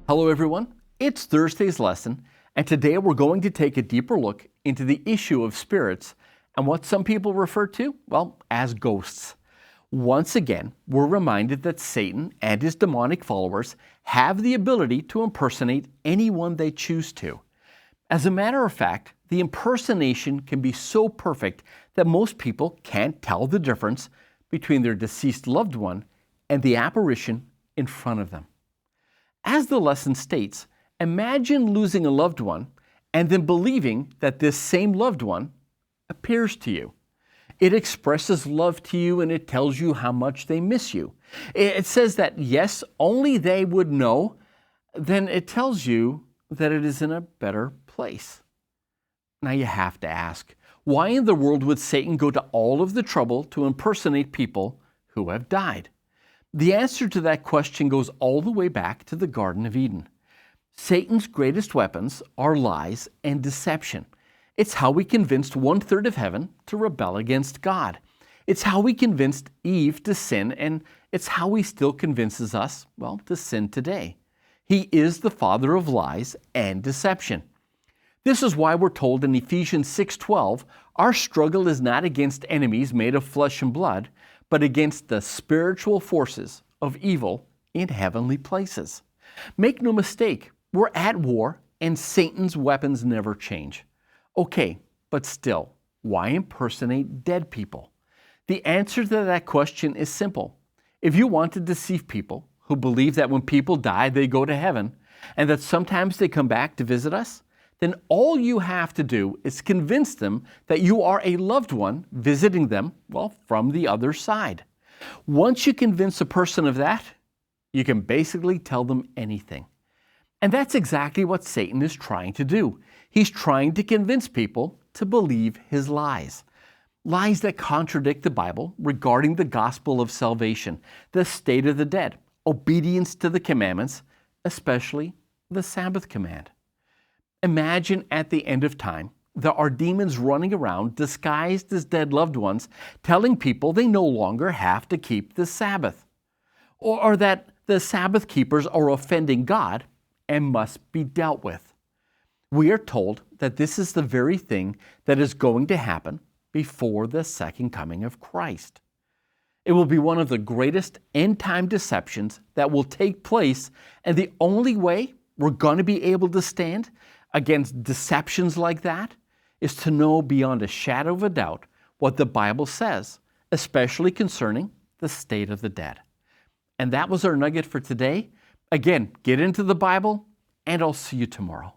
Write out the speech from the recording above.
Hello everyone, it's Thursday's lesson, and today we're going to take a deeper look into the issue of spirits and what some people refer to, as ghosts. Once again, we're reminded that Satan and his demonic followers have the ability to impersonate anyone they choose to. As a matter of fact, the impersonation can be so perfect that most people can't tell the difference between their deceased loved one and the apparition in front of them. As the lesson states, imagine losing a loved one and then believing that this same loved one appears to you. It expresses love to you and it tells you how much they miss you. It says that yes, only they would know. Then it tells you that it is in a better place. Now you have to ask, why in the world would Satan go to all of the trouble to impersonate people who have died? The answer to that question goes all the way back to the Garden of Eden. Satan's greatest weapons are lies and deception. It's how he convinced 1/3 of heaven to rebel against God. It's how he convinced Eve to sin, and it's how he still convinces us, to sin today. He is the father of lies and deception. This is why we're told in Ephesians 6:12, our struggle is not against enemies made of flesh and blood, but against the spiritual forces of evil in heavenly places. Make no mistake, we're at war and Satan's weapons never change. Okay, but still, why impersonate dead people? The answer to that question is simple. If you want to deceive people who believe that when people die, they go to heaven, and that sometimes they come back to visit us, then all you have to do is convince them that you are a loved one visiting them, from the other side. Once you convince a person of that, you can basically tell them anything. And that's exactly what Satan is trying to do. He's trying to convince people to believe his lies. Lies that contradict the Bible regarding the gospel of salvation, the state of the dead, obedience to the commandments, especially the Sabbath command. Imagine at the end of time, there are demons running around disguised as dead loved ones, telling people they no longer have to keep the Sabbath, or that the Sabbath keepers are offending God and must be dealt with. We are told that this is the very thing that is going to happen before the second coming of Christ. It will be one of the greatest end-time deceptions that will take place, and the only way we're going to be able to stand against deceptions like that is to know beyond a shadow of a doubt what the Bible says, especially concerning the state of the dead. And that was our nugget for today. Again, get into the Bible, and I'll see you tomorrow.